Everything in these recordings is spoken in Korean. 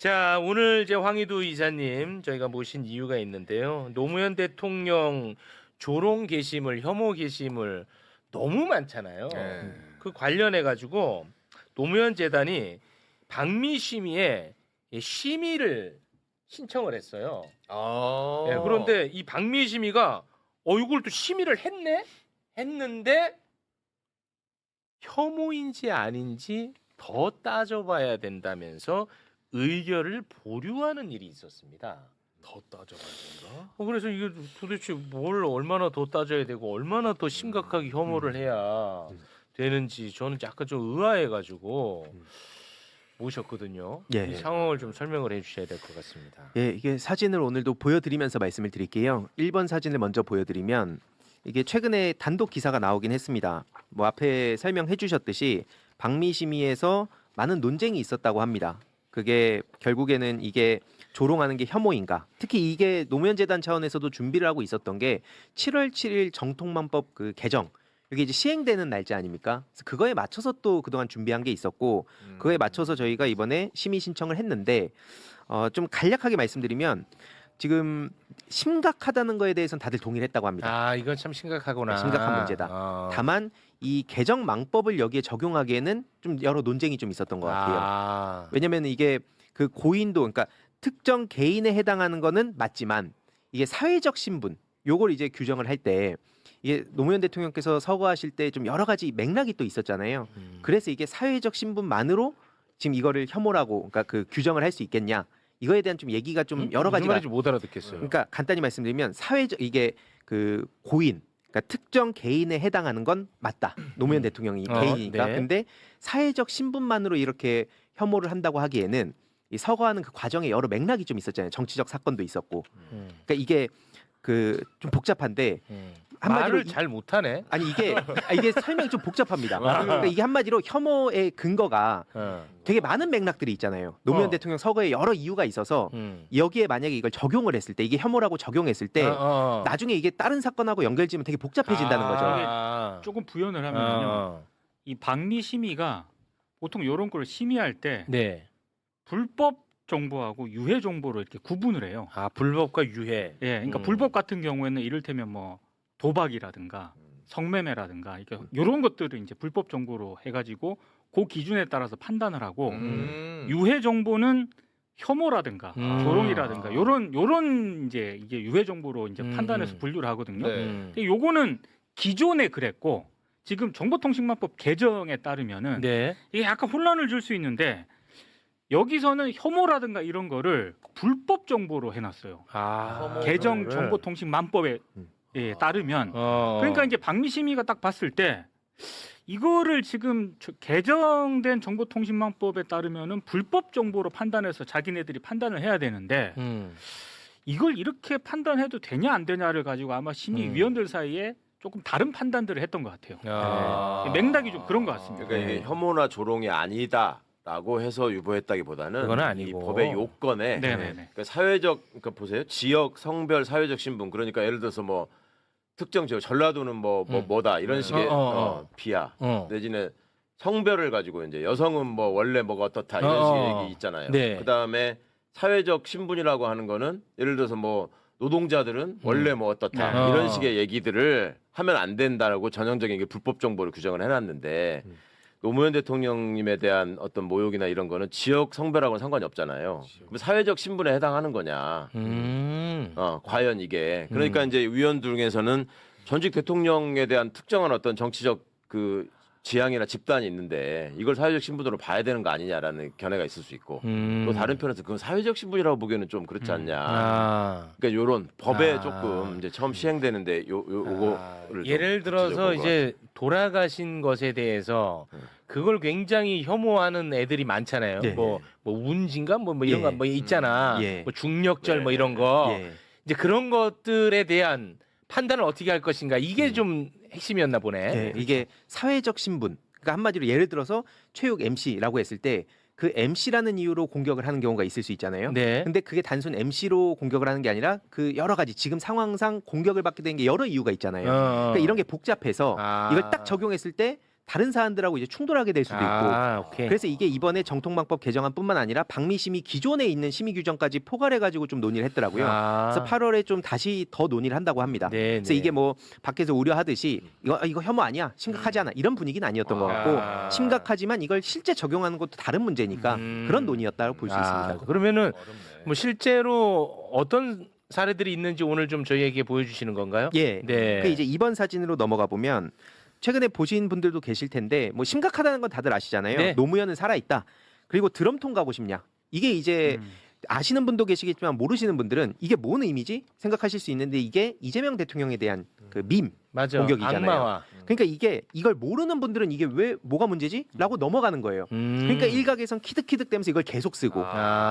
자, 오늘 이제 황희도 이사님 저희가 모신 이유가 있는데요. 노무현 대통령 조롱 게시물, 혐오 게시물 너무 많잖아요. 그 관련해 가지고 노무현 재단이 박미심의의 심의를 신청을 했어요. 예, 그런데 이 박미심의가 이걸 또 심의를 했는데 혐오인지 아닌지 더 따져봐야 된다면서 의결을 보류하는 일이 있었습니다. 더 따져봐야 된다. 그래서 이게 도대체 뭘 얼마나 더 따져야 되고 얼마나 더 심각하게 혐오를 해야 되는지 저는 약간 좀 의아해가지고 모셨거든요. 예. 이 상황을 좀 설명을 해주셔야 될 것 같습니다. 예, 이게 사진을 오늘도 보여드리면서 말씀을 드릴게요. 1번 사진을 먼저 보여드리면 이게 최근에 단독 기사가 나오긴 했습니다. 뭐 앞에 설명해 주셨듯이 박미심의에서 많은 논쟁이 있었다고 합니다. 그게 결국에는 이게 조롱하는 게 혐오인가? 특히 이게 노무현재단 차원에서도 준비를 하고 있었던 게 7월 7일 정통만법 그 개정 이게 이제 시행되는 날짜 아닙니까? 그래서 그거에 맞춰서 또 그동안 준비한 게 있었고 그거에 맞춰서 저희가 이번에 심의 신청을 했는데 좀 간략하게 말씀드리면 지금 심각하다는 거에 대해서는 다들 동의를 했다고 합니다. 아, 이건 참 심각하구나. 심각한 문제다. 다만 이 개정 망법을 여기에 적용하기에는 좀 여러 논쟁이 좀 있었던 것 같아요. 왜냐하면 이게 그 고인도 그러니까 특정 개인에 해당하는 거는 맞지만 이게 사회적 신분 요걸 이제 규정을 할 때 이게 노무현 대통령께서 서거하실 때 좀 여러 가지 맥락이 또 있었잖아요. 그래서 이게 사회적 신분만으로 지금 이거를 혐오라고 그러니까 그 규정을 할 수 있겠냐 이거에 대한 좀 얘기가 좀 여러 가지가 말인지 못 알아듣겠어요. 그러니까 간단히 말씀드리면 사회적 이게 그 고인 그러니까 특정 개인에 해당하는 건 맞다. 노무현 대통령이 개인이니까. 네. 근데 사회적 신분만으로 이렇게 혐오를 한다고 하기에는 이 서거하는 그 과정에 여러 맥락이 좀 있었잖아요. 정치적 사건도 있었고. 그러니까 이게 그 좀 복잡한데 한마디로 말을 잘 못하네. 아니 이게 설명이 좀 복잡합니다. 그러니까 이게 한마디로 혐오의 근거가 되게 많은 맥락들이 있잖아요. 노무현 대통령 서거에 여러 이유가 있어서 여기에 만약에 이걸 적용을 했을 때 이게 혐오라고 적용했을 때 나중에 이게 다른 사건하고 연결지면 되게 복잡해진다는 거죠. 조금 부연을 하면요. 이 박미심의가 보통 이런 걸 심의할 때 네. 불법 정보하고 유해 정보로 이렇게 구분을 해요. 아, 불법과 유해. 예, 그러니까 불법 같은 경우에는 이를테면 뭐 도박이라든가 성매매라든가 이런 것들을 이제 불법 정보로 해가지고 그 기준에 따라서 판단을 하고 유해 정보는 혐오라든가 조롱이라든가 요런 이제 이게 유해 정보로 이제 판단해서 분류를 하거든요. 근데 요거는 기존에 그랬고 지금 정보통신망법 개정에 따르면은 이게 약간 혼란을 줄 수 있는데 여기서는 혐오라든가 이런 거를 불법 정보로 해놨어요. 개정 정보통신망법에 따르면 그러니까 이제 박미심의가 딱 봤을 때 이거를 지금 개정된 정보통신망법에 따르면은 불법 정보로 판단해서 자기네들이 판단을 해야 되는데 이걸 이렇게 판단해도 되냐 안 되냐를 가지고 아마 심의위원들 사이에 조금 다른 판단들을 했던 것 같아요. 맥락이 좀 그런 것 같습니다. 그러니까 이게 혐오나 조롱이 아니다라고 해서 유보했다기보다는 그건 아니고. 이 법의 요건에 그러니까 사회적 그러니까 보세요. 지역, 성별, 사회적 신분 그러니까 예를 들어서 뭐 특정 지역 전라도는 뭐다 이런 식의 비하 내지는 성별을 가지고 이제 여성은 뭐 원래 뭐가 어떻다 이런 식의 얘기 있잖아요. 그다음에 사회적 신분이라고 하는 거는 예를 들어서 뭐 노동자들은 원래 뭐 어떻다 이런 식의 얘기들을 하면 안 된다라고 전형적인 게 불법 정보를 규정을 해놨는데 노무현 대통령님에 대한 어떤 모욕이나 이런 거는 지역 성별하고는 상관이 없잖아요. 그럼 사회적 신분에 해당하는 거냐? 과연 이게 그러니까 이제 위원들 중에서는 전직 대통령에 대한 특정한 어떤 정치적 그 지향이나 집단이 있는데 이걸 사회적 신분으로 봐야 되는 거 아니냐라는 견해가 있을 수 있고 또 다른 편에서 그건 사회적 신분이라고 보기에는 좀 그렇지 않냐. 그러니까 이런 법에 조금 이제 처음 시행되는데 요거를 예를 들어서 이제 돌아가신 것에 대해서 그걸 굉장히 혐오하는 애들이 많잖아요. 뭐 운진가 뭐 이런 거 뭐 있잖아. 뭐 중력절 뭐 이런 거 이제 그런 것들에 대한 판단을 어떻게 할 것인가 이게 좀 핵심이었나 보네. 이게 사회적 신분. 그러니까 한마디로 예를 들어서 최욱 MC라고 했을 때 그 MC라는 이유로 공격을 하는 경우가 있을 수 있잖아요. 근데 그게 단순 MC로 공격을 하는 게 아니라 그 여러 가지 지금 상황상 공격을 받게 된 게 여러 이유가 있잖아요. 그러니까 이런 게 복잡해서 이걸 딱 적용했을 때 다른 사안들하고 이제 충돌하게 될 수도 있고 오케이. 그래서 이게 이번에 정통방법 개정안뿐만 아니라 방미심의 기존에 있는 심의 규정까지 포괄해가지고 좀 논의를 했더라고요. 그래서 8월에 좀 다시 더 논의를 한다고 합니다. 네, 그래서 이게 뭐 밖에서 우려하듯이 이거 혐오 아니야, 심각하지 않아 이런 분위기는 아니었던 것 같고 심각하지만 이걸 실제 적용하는 것도 다른 문제니까 그런 논의였다고 볼 수 있습니다. 그러면은 뭐 실제로 어떤 사례들이 있는지 오늘 좀 저희에게 보여주시는 건가요? 예. 네. 그 이제 이번 사진으로 넘어가 보면 최근에 보신 분들도 계실 텐데 뭐 심각하다는 건 다들 아시잖아요. 네. 노무현은 살아 있다. 그리고 드럼통 가고 싶냐? 이게 이제 아시는 분도 계시겠지만 모르시는 분들은 이게 뭔 의미지 생각하실 수 있는데 이게 이재명 대통령에 대한 그 밈 맞아. 공격이잖아요. 악마화. 그러니까 이걸 모르는 분들은 이게 왜 뭐가 문제지?라고 넘어가는 거예요. 그러니까 일각에선 키득키득대면서 이걸 계속 쓰고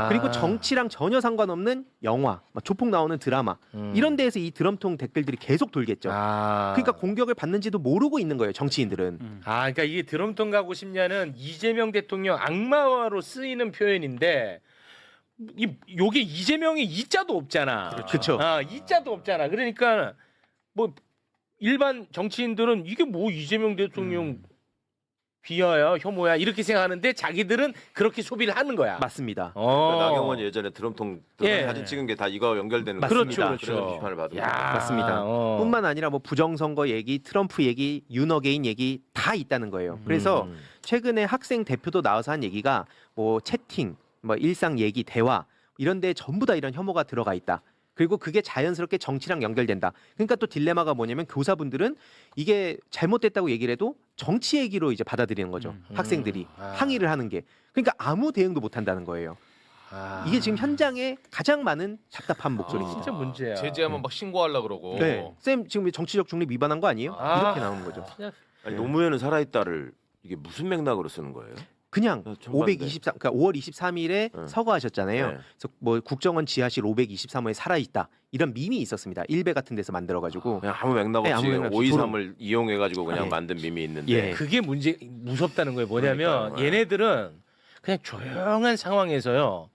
그리고 정치랑 전혀 상관없는 영화, 막 조폭 나오는 드라마 이런 데에서 이 드럼통 댓글들이 계속 돌겠죠. 그러니까 공격을 받는지도 모르고 있는 거예요. 정치인들은. 그러니까 이게 드럼통 가고 싶냐는 이재명 대통령 악마화로 쓰이는 표현인데 요게 이재명의 이자도 없잖아. 그렇죠. 이자도 없잖아. 그러니까 뭐 일반 정치인들은 이게 뭐 이재명 대통령 비하야, 혐오야 이렇게 생각하는데 자기들은 그렇게 소비를 하는 거야. 맞습니다. 그러니까 나경원이 예전에 드럼통 사진 찍은 게 다 이거 연결되는 거. 맞습니다. 그래서 비판을 받은 거. 맞습니다. 뿐만 아니라 뭐 부정선거 얘기, 트럼프 얘기, 윤어게인 얘기 다 있다는 거예요. 그래서 최근에 학생 대표도 나와서 한 얘기가 뭐 채팅, 뭐 일상 얘기, 대화 이런 데 전부 다 이런 혐오가 들어가 있다. 그리고 그게 자연스럽게 정치랑 연결된다. 그러니까 또 딜레마가 뭐냐면 교사분들은 이게 잘못됐다고 얘기를 해도 정치 얘기로 이제 받아들이는 거죠. 학생들이 항의를 하는 게. 그러니까 아무 대응도 못 한다는 거예요. 이게 지금 현장에 가장 많은 답답한 목소리입니다. 진짜 문제야. 제재하면 막 신고하려고 그러고. 네. 쌤 지금 정치적 중립 위반한 거 아니에요? 이렇게 나오는 거죠. 아니, 노무현은 살아있다를 이게 무슨 맥락으로 쓰는 거예요? 그냥 청구하는데. 523, 그러니까 5월 23일에 서거하셨잖아요. 네. 그래서 뭐 국정원 지하실 523호에 살아있다 이런 밈이 있었습니다. 일베 같은 데서 만들어가지고 그냥 아무 맥락 네, 없이 아무 맥락 없이 523을 이용해가지고 그냥 예. 만든 밈이 있는데 예. 그게 무섭다는 거예요. 뭐냐면 그러니까요. 얘네들은 그냥 조용한 상황에서요.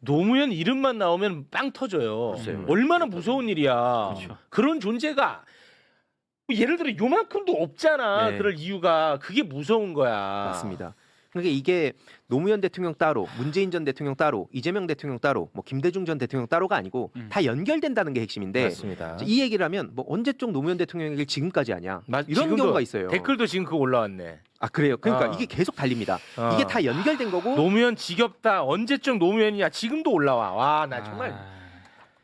노무현 이름만 나오면 빵 터져요. 글쎄요. 얼마나 무서운 일이야. 그런 존재가 예를 들어 요만큼도 없잖아. 네. 그럴 이유가 그게 무서운 거야. 맞습니다. 그러니까 이게 노무현 대통령 따로, 문재인 전 대통령 따로, 이재명 대통령 따로, 뭐 김대중 전 대통령 따로가 아니고 다 연결된다는 게 핵심인데 맞습니다. 이 얘기를 하면 뭐 언제적 노무현 대통령 얘기를 지금까지 하냐 이런 지금도 경우가 있어요. 댓글도 지금 그거 올라왔네. 아 그래요? 그러니까 아. 이게 계속 달립니다. 이게 다 연결된 거고 노무현 지겹다. 언제적 노무현이냐. 지금도 올라와. 와, 나 정말.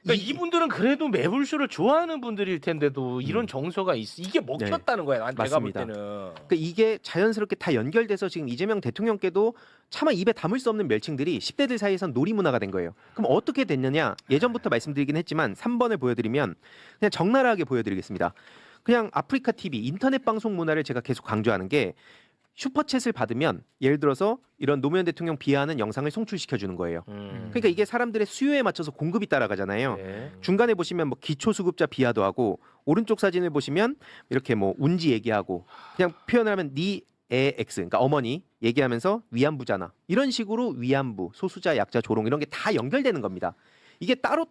그러니까 이분들은 그래도 매불쇼를 좋아하는 분들일 텐데도 이런 정서가 이게 먹혔다는 거야. 내가 볼 맞습니다. 때는. 그러니까 이게 자연스럽게 다 연결돼서 지금 이재명 대통령께도 차마 입에 담을 수 없는 멸칭들이 10대들 사이에선 놀이 문화가 된 거예요. 그럼 어떻게 됐느냐? 예전부터 말씀드리긴 했지만 3번을 보여드리면 그냥 적나라하게 보여드리겠습니다. 그냥 아프리카 TV 인터넷 방송 문화를 제가 계속 강조하는 게 슈퍼챗을 받으면 예를 들어서 이런 노무현 대통령 비하하는 영상을 송출시켜 주는 거예요. 그러니까 이게 사람들의 수요에 맞춰서 공급이 따라가잖아요. 네. 중간에 보시면 뭐 기초수급자 비하도 하고 오른쪽 사진을 보시면 이렇게 뭐 운지 얘기하고 그냥 표현을 하면 네 애 X 그러니까 어머니 얘기하면서 위안부잖아 이런 식으로 위안부 소수자 약자 조롱 이런 게 다 연결되는 겁니다. 이게 따로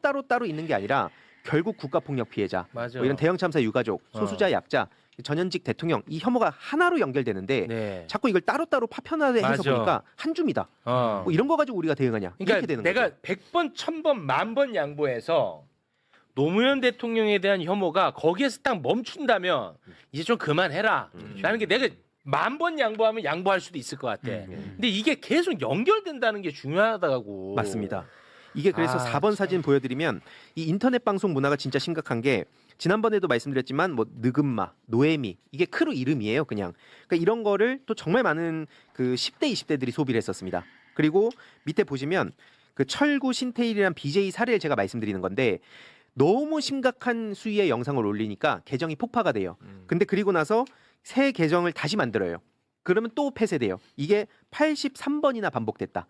있는 게 아니라 결국 국가폭력 피해자 맞아. 뭐 이런 대형 참사 유가족 소수자 약자 전현직 대통령 이 혐오가 하나로 연결되는데 네. 자꾸 이걸 따로 파편화해서 맞아. 보니까 한 줌이다. 뭐 이런 거 가지고 우리가 대응하냐 이렇게 그러니까 되는 내가 거죠. 100번, 1000번, 10,000번 양보해서 노무현 대통령에 대한 혐오가 거기에서 딱 멈춘다면 이제 좀 그만해라. 라는 게 내가 10,000번 양보하면 양보할 수도 있을 것 같아. 근데 이게 계속 연결된다는 게 중요하다고. 맞습니다. 이게 그래서 4번 사진 보여드리면 이 인터넷 방송 문화가 진짜 심각한 게 지난번에도 말씀드렸지만 뭐 느금마, 노예미 이게 크루 이름이에요 그냥. 그러니까 이런 거를 또 정말 많은 그 10대, 20대들이 소비를 했었습니다. 그리고 밑에 보시면 그 철구 신태일이란 BJ 사례를 제가 말씀드리는 건데 너무 심각한 수위의 영상을 올리니까 계정이 폭파가 돼요. 근데 그리고 나서 새 계정을 다시 만들어요. 그러면 또 폐쇄돼요. 이게 83번이나 반복됐다.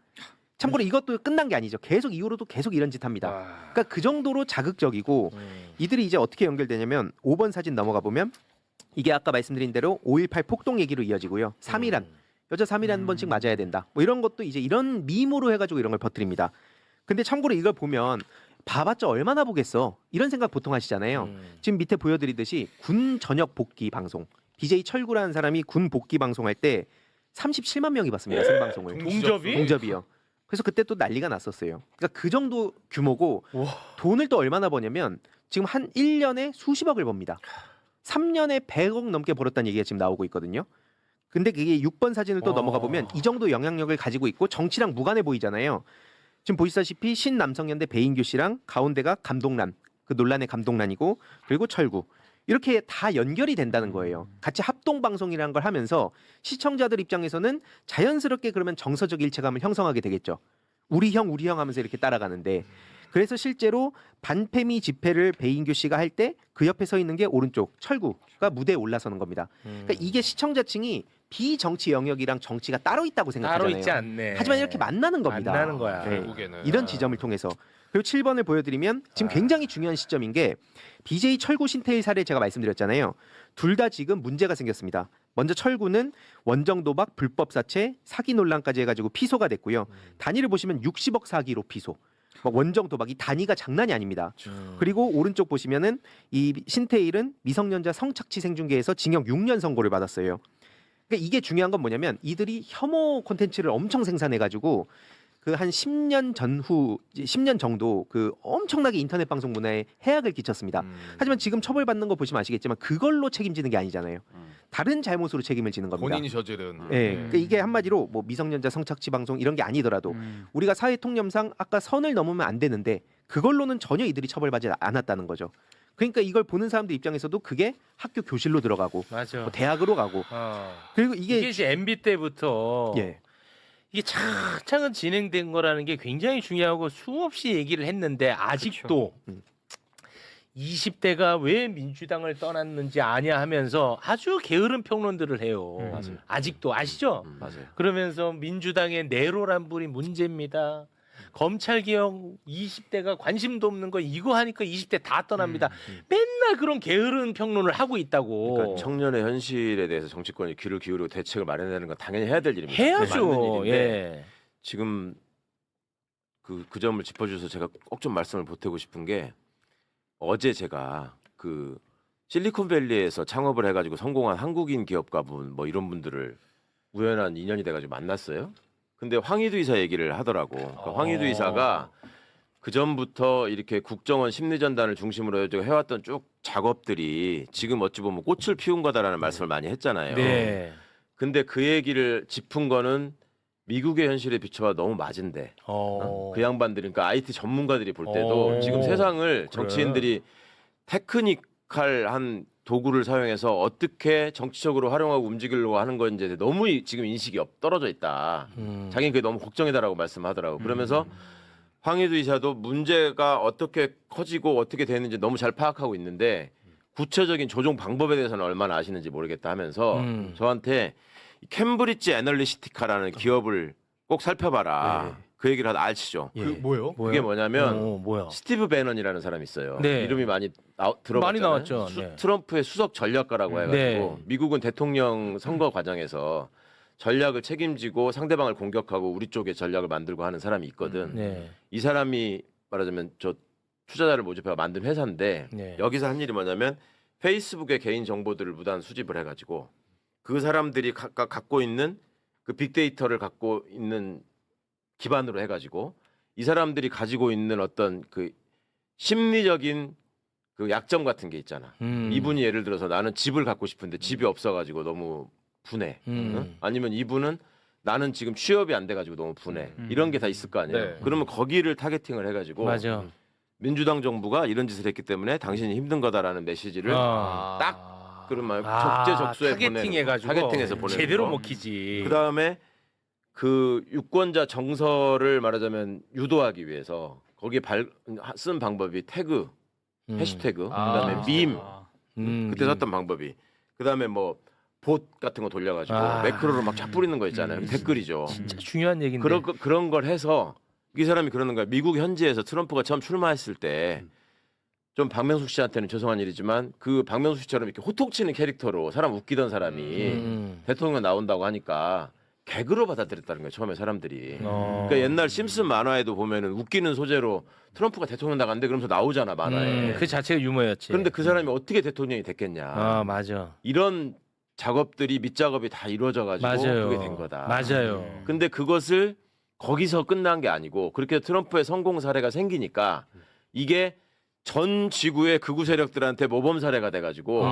참고로 이것도 끝난 게 아니죠. 계속 이후로도 계속 이런 짓 합니다. 그러니까 그 정도로 자극적이고 이들이 이제 어떻게 연결되냐면 5번 사진 넘어가 보면 이게 아까 말씀드린 대로 5.18 폭동 얘기로 이어지고요. 3.1안 여자 3.1안 한 번씩 맞아야 된다. 뭐 이런 것도 이제 이런 밈으로 해가지고 이런 걸 퍼뜨립니다. 근데 참고로 이걸 보면 봐봤자 얼마나 보겠어. 이런 생각 보통 하시잖아요. 지금 밑에 보여드리듯이 군 전역 복귀 방송 BJ 철구라는 사람이 군 복귀 방송할 때 37만 명이 봤습니다. 생방송을. 동접이요. 그래서 그때 또 난리가 났었어요. 그러니까 그 정도 규모고 돈을 또 얼마나 버냐면 지금 한 1년에 수십억을 법니다. 3년에 100억 넘게 벌었다는 얘기가 지금 나오고 있거든요. 근데 그게 6번 사진을 또 넘어가 보면 이 정도 영향력을 가지고 있고 정치랑 무관해 보이잖아요. 지금 보시다시피 신남성연대 배인규 씨랑 가운데가 감독란, 그 논란의 감독란이고 그리고 철구. 이렇게 다 연결이 된다는 거예요. 같이 합동 방송이라는 걸 하면서 시청자들 입장에서는 자연스럽게 그러면 정서적 일체감을 형성하게 되겠죠. 우리 형 하면서 이렇게 따라가는데 그래서 실제로 반패미 집회를 배인규 씨가 할 때 그 옆에 서 있는 게 오른쪽 철구가 무대에 올라서는 겁니다. 그러니까 이게 시청자층이 비정치 영역이랑 정치가 따로 있다고 생각하잖아요. 따로 있지 않네. 하지만 이렇게 만나는 겁니다. 만나는 거야. 네. 결국에는. 이런 지점을 통해서. 그리고 7번을 보여드리면 지금 굉장히 중요한 시점인 게 BJ 철구 신태일 사례 제가 말씀드렸잖아요. 둘 다 지금 문제가 생겼습니다. 먼저 철구는 원정 도박, 불법 사채, 사기 논란까지 해가지고 피소가 됐고요. 단위를 보시면 60억 사기로 피소. 원정 도박이 단위가 장난이 아닙니다. 그리고 오른쪽 보시면은 이 신태일은 미성년자 성착취 생중계에서 징역 6년 선고를 받았어요. 그러니까 이게 중요한 건 뭐냐면 이들이 혐오 콘텐츠를 엄청 생산해가지고 그 한 10년 전후 10년 정도 그 엄청나게 인터넷 방송 문화에 해악을 끼쳤습니다. 하지만 지금 처벌받는 거 보시면 아시겠지만 그걸로 책임지는 게 아니잖아요. 다른 잘못으로 책임을 지는 겁니다. 본인이 저지른. 네. 그러니까 이게 한마디로 뭐 미성년자 성착취 방송 이런 게 아니더라도 우리가 사회 통념상 아까 선을 넘으면 안 되는데 그걸로는 전혀 이들이 처벌받지 않았다는 거죠. 그러니까 이걸 보는 사람들 입장에서도 그게 학교 교실로 들어가고 맞아. 뭐 대학으로 가고 그리고 이게 이제 MB 때부터 예. 이게 차근차근 진행된 거라는 게 굉장히 중요하고 수없이 얘기를 했는데 아직도 20대가 왜 민주당을 떠났는지 아냐 하면서 아주 게으른 평론들을 해요. 아직도 아시죠? 맞아요. 그러면서 민주당의 내로란불이 문제입니다. 검찰개혁 20대가 관심도 없는 거 이거 하니까 20대 다 떠납니다. 맨날 그런 게으른 평론을 하고 있다고. 그러니까 청년의 현실에 대해서 정치권이 귀를 기울이고 대책을 마련하는 건 당연히 해야 될 일입니다. 해야죠. 맞는 일인데 예. 지금 그 점을 짚어주셔서 제가 꼭 좀 말씀을 보태고 싶은 게 어제 제가 그 실리콘밸리에서 창업을 해가지고 성공한 한국인 기업가분 뭐 이런 분들을 우연한 인연이 돼가지고 만났어요. 근데 황희두 이사 얘기를 하더라고. 그러니까 황희두 이사가 그 전부터 이렇게 국정원 심리전단을 중심으로 해왔던 쭉 작업들이 지금 어찌 보면 꽃을 피운 거다라는 말씀을 많이 했잖아요. 네. 근데 그 얘기를 짚은 거는 미국의 현실에 비춰봐 너무 맞은데 그 양반들이 그러니까 IT 전문가들이 볼 때도 지금 세상을 정치인들이 테크니컬한 도구를 사용해서 어떻게 정치적으로 활용하고 움직이려고 하는 건지 너무 지금 인식이 떨어져 있다. 자기는 그게 너무 걱정이다라고 말씀하더라고. 그러면서 황희두 이사도 문제가 어떻게 커지고 어떻게 되는지 너무 잘 파악하고 있는데 구체적인 조종 방법에 대해서는 얼마나 아시는지 모르겠다 하면서 저한테 캠브리지 애널리티카라는 기업을 꼭 살펴봐라. 그 얘기를 하다 알치죠. 그 뭐요? 그게 뭐냐면 뭐야? 스티브 배넌이라는 사람이 있어요. 네. 이름이 많이 들어봤잖아요. 많이 나왔죠. 네. 트럼프의 수석 전략가라고 해가지고 네. 미국은 대통령 선거 과정에서 전략을 책임지고 상대방을 공격하고 우리 쪽의 전략을 만들고 하는 사람이 있거든. 네. 이 사람이 말하자면 저 투자자를 모집해 만든 회사인데 네. 여기서 한 일이 뭐냐면 페이스북의 개인 정보들을 무단 수집을 해가지고 그 사람들이 각각 갖고 있는 그 빅데이터를 갖고 있는 기반으로 해가지고 이 사람들이 가지고 있는 어떤 그 심리적인 그 약점 같은 게 있잖아. 이분이 예를 들어서 나는 집을 갖고 싶은데 집이 없어가지고 너무 분해. 응? 아니면 이분은 나는 지금 취업이 안 돼가지고 너무 분해. 이런 게 다 있을 거 아니에요. 네. 그러면 거기를 타겟팅을 해가지고 맞아. 민주당 정부가 이런 짓을 했기 때문에 당신이 힘든 거다라는 메시지를 딱 그러면 적재적소에 타겟팅해가지고 타겟팅해서 보내는 제대로 거. 먹히지. 그 다음에 그 유권자 정서를 말하자면 유도하기 위해서 거기에 쓴 방법이 태그, 해시태그, 그다음에 밈, 그때 썼던 방법이, 그다음에 뭐 봇 같은 거 돌려가지고 매크로로 막 쫙 뿌리는 거 있잖아요. 댓글이죠. 진짜 중요한 얘기인데. 그런 걸 해서 이 사람이 그러는 거야. 미국 현지에서 트럼프가 처음 출마했을 때 좀 박명숙 씨한테는 죄송한 일이지만 그 박명숙 씨처럼 이렇게 호통치는 캐릭터로 사람 웃기던 사람이 대통령 나온다고 하니까 개그로 받아들였다는 거예요. 처음에 사람들이. 그러니까 옛날 심슨 만화에도 보면은 웃기는 소재로 트럼프가 대통령 나간대 그러면서 나오잖아 만화에. 그 자체가 유머였지. 그런데 그 사람이 어떻게 대통령이 됐겠냐. 맞아. 이런 작업들이 밑작업이 다 이루어져 가지고 맞아요. 그게 된 거다. 맞아요. 근데 그것을 거기서 끝난 게 아니고 그렇게 트럼프의 성공 사례가 생기니까 이게 전 지구의 극우 세력들한테 모범 사례가 돼가지고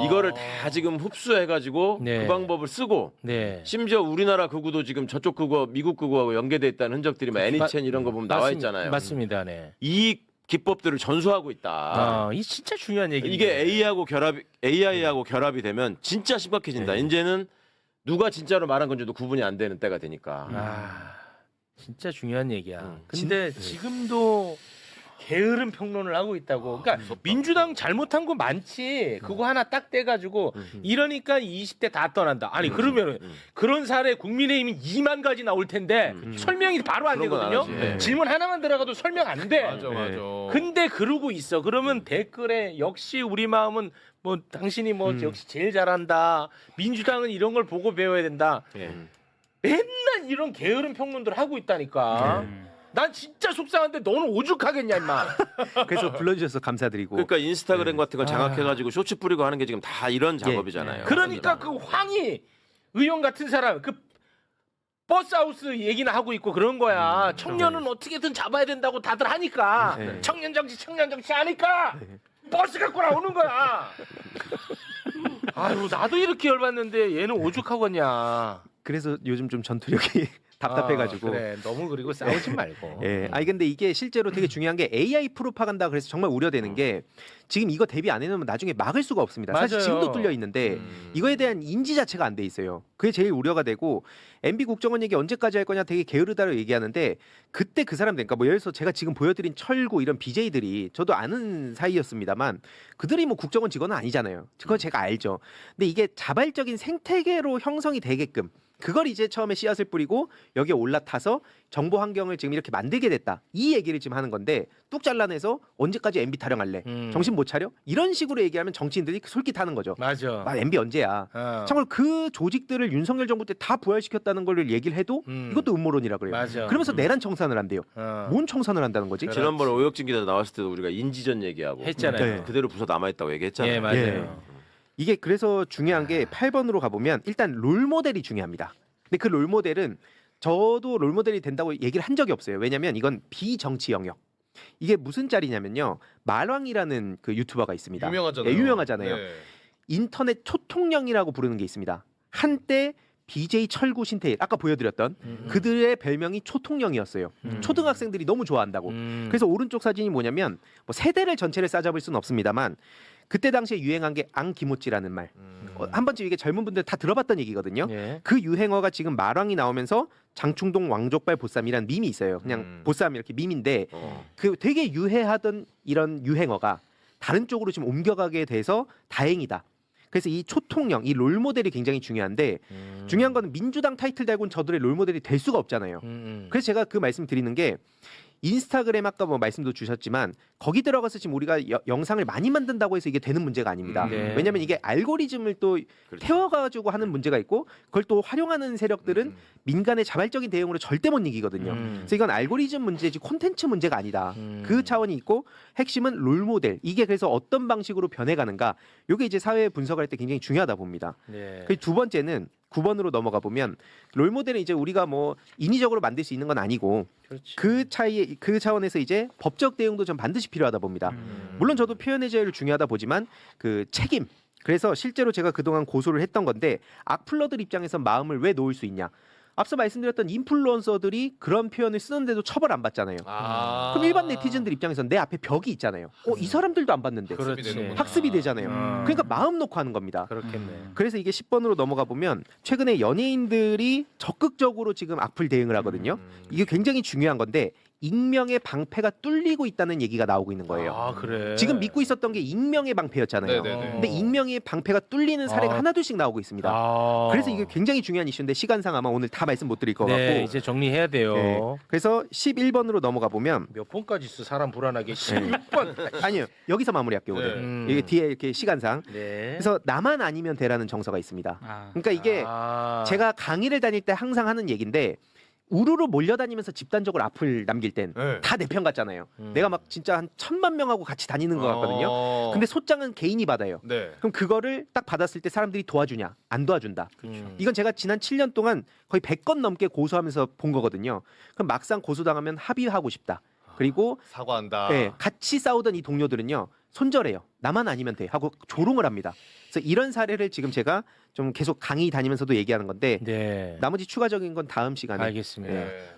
이거를 다 지금 흡수해가지고 네. 그 방법을 쓰고 네. 심지어 우리나라 극우도 지금 저쪽 극우 미국 극우하고 연계돼 있다는 흔적들이 막 애니첸 이런 거 보면 나와 있잖아요. 맞습니다. 네. 이 기법들을 전수하고 있다. 이 진짜 중요한 얘기인데. 이게 AI하고 결합이 되면 진짜 심각해진다. 이제는 누가 진짜로 말한 건지도 구분이 안 되는 때가 되니까. 진짜 중요한 얘기야. 근데 지금도 게으른 평론을 하고 있다고. 그러니까 민주당 잘못한 거 많지. 그거 하나 딱 떼가지고 이러니까 20대 다 떠난다. 아니 그러면은 그런 사례 국민의힘이 2만 가지 나올 텐데 설명이 바로 안 그런 건 되거든요. 안 하지. 질문 하나만 들어가도 설명 안 돼. 맞아. 근데 그러고 있어. 그러면 댓글에 역시 우리 마음은 뭐 당신이 뭐 역시 제일 잘한다. 민주당은 이런 걸 보고 배워야 된다. 맨날 이런 게으른 평론들 하고 있다니까. 난 진짜 속상한데 너는 오죽하겠냐 임마. 그래서 불러주셔서 감사드리고. 그러니까 인스타그램 같은 걸 장악해가지고 쇼츠 뿌리고 하는 게 지금 다 이런 작업이잖아요. 그러니까 그 황희 의원 같은 사람 그 버스하우스 얘기나 하고 있고 그런 거야. 청년은 어떻게든 잡아야 된다고 다들 하니까 청년 정치 하니까 버스 갖고 나오는 거야. 아유 나도 이렇게 열받는데 얘는 오죽하겠냐. 그래서 요즘 좀 전투력이 답답해가지고. 그래 너무 그리고 싸우지 말고. 예, 아니 근데 이게 실제로 되게 중요한 게 AI 프로파간다 그래서 정말 우려되는 게 지금 이거 대비 안 해놓으면 나중에 막을 수가 없습니다. 사실 맞아요. 지금도 뚫려 있는데 이거에 대한 인지 자체가 안 돼 있어요. 그게 제일 우려가 되고 MB 국정원 얘기 언제까지 할 거냐 되게 게으르다고 얘기하는데 그때 그 사람들 그러니까 뭐 예를 들어서 제가 지금 보여드린 철구 이런 BJ들이 저도 아는 사이였습니다만 그들이 뭐 국정원 직원은 아니잖아요. 그거 제가 알죠. 근데 이게 자발적인 생태계로 형성이 되게끔 그걸 이제 처음에 씨앗을 뿌리고 여기에 올라타서 정보 환경을 지금 이렇게 만들게 됐다. 이 얘기를 지금 하는 건데 뚝 잘라내서 언제까지 MB 타령할래? 정신 못 차려? 이런 식으로 얘기하면 정치인들이 솔깃하는 거죠. 맞아. MB 언제야? 참고로 그 조직들을 윤석열 정부 때 다 부활시켰다는 걸 얘기를 해도 이것도 음모론이라 그래요. 맞아. 그러면서 내란 청산을 한대요. 뭔 청산을 한다는 거지? 지난번에 오혁진 기자 나왔을 때도 우리가 인지전 얘기하고 했잖아요. 네. 그대로 부서 남아있다고 얘기했잖아요. 예 맞아요. 예. 이게 그래서 중요한 게 8번으로 가보면 일단 롤모델이 중요합니다. 근데 그 롤모델은 저도 롤모델이 된다고 얘기를 한 적이 없어요. 왜냐하면 이건 비정치 영역. 이게 무슨 짤이냐면요. 말왕이라는 그 유튜버가 있습니다. 유명하잖아요. 네, 유명하잖아요. 네. 인터넷 초통령이라고 부르는 게 있습니다. 한때 BJ 철구 신태일 아까 보여드렸던 그들의 별명이 초통령이었어요. 초등학생들이 너무 좋아한다고. 그래서 오른쪽 사진이 뭐냐면 뭐 세대를 전체를 싸잡을 수는 없습니다만 그때 당시에 유행한 게 앙기모찌라는 말. 한 번쯤 이게 젊은 분들 다 들어봤던 얘기거든요. 예. 그 유행어가 지금 말왕이 나오면서 장충동 왕족발 보쌈이라는 밈이 있어요. 그냥 보쌈 이렇게 밈인데 그 되게 유해하던 이런 유행어가 다른 쪽으로 지금 옮겨가게 돼서 다행이다. 그래서 이 초통령, 이 롤모델이 굉장히 중요한데 중요한 거는 민주당 타이틀 달고는 저들의 롤모델이 될 수가 없잖아요. 그래서 제가 그 말씀 드리는 게 인스타그램 아까 뭐 말씀도 주셨지만 거기 들어가서 지금 우리가 영상을 많이 만든다고 해서 이게 되는 문제가 아닙니다. 네. 왜냐하면 이게 알고리즘을 또 태워가지고 하는 문제가 있고 그걸 또 활용하는 세력들은 민간의 자발적인 대응으로 절대 못 이기거든요. 그래서 이건 알고리즘 문제지 콘텐츠 문제가 아니다. 그 차원이 있고 핵심은 롤모델. 이게 그래서 어떤 방식으로 변해가는가. 이게 이제 사회 분석할 때 굉장히 중요하다 봅니다. 네. 그 두 번째는 9번으로 넘어가 보면 롤모델은 이제 우리가 뭐 인위적으로 만들 수 있는 건 아니고 그렇지. 그 차원에서 이제 법적 대응도 좀 반드시 필요하다 봅니다. 물론 저도 표현의 자유를 중요하다 보지만 그 책임. 그래서 실제로 제가 그동안 고소를 했던 건데 악플러들 입장에서 마음을 왜 놓을 수 있냐. 앞서 말씀드렸던 인플루언서들이 그런 표현을 쓰는데도 처벌 안 받잖아요. 그럼 일반 네티즌들 입장에서는 내 앞에 벽이 있잖아요. 이 사람들도 안 받는데 그렇지. 학습이 되잖아요. 그러니까 마음 놓고 하는 겁니다. 그렇겠네. 그래서 이게 10번으로 넘어가 보면 최근에 연예인들이 적극적으로 지금 악플 대응을 하거든요. 이게 굉장히 중요한 건데 익명의 방패가 뚫리고 있다는 얘기가 나오고 있는 거예요. 아 그래. 지금 믿고 있었던 게 익명의 방패였잖아요. 네네네. 근데 익명의 방패가 뚫리는 사례가 하나둘씩 나오고 있습니다. 그래서 이게 굉장히 중요한 이슈인데 시간상 아마 오늘 다 말씀 못 드릴 것 네, 같고 이제 정리해야 돼요. 네. 그래서 11번으로 넘어가 보면 몇 번까지 있어 사람 불안하게 16번. 아니요 여기서 마무리할게요 오늘. 네. 이게 뒤에 이렇게 시간상. 네. 그래서 나만 아니면 되라는 정서가 있습니다. 그러니까 이게 제가 강의를 다닐 때 항상 하는 얘기인데 우르르 몰려다니면서 집단적으로 악플 남길 땐 다 내 편 같잖아요. 내가 막 진짜 한 1000만 명하고 같이 다니는 것 같거든요. 근데 소장은 개인이 받아요. 네. 그럼 그거를 딱 받았을 때 사람들이 도와주냐? 안 도와준다. 이건 제가 지난 7년 동안 거의 100건 넘게 고소하면서 본 거거든요. 그럼 막상 고소당하면 합의하고 싶다. 그리고 사과한다. 네, 같이 싸우던 이 동료들은요. 손절해요. 나만 아니면 돼 하고 조롱을 합니다. 그래서 이런 사례를 지금 제가 좀 계속 강의 다니면서도 얘기하는 건데 네. 나머지 추가적인 건 다음 시간에 알겠습니다. 네.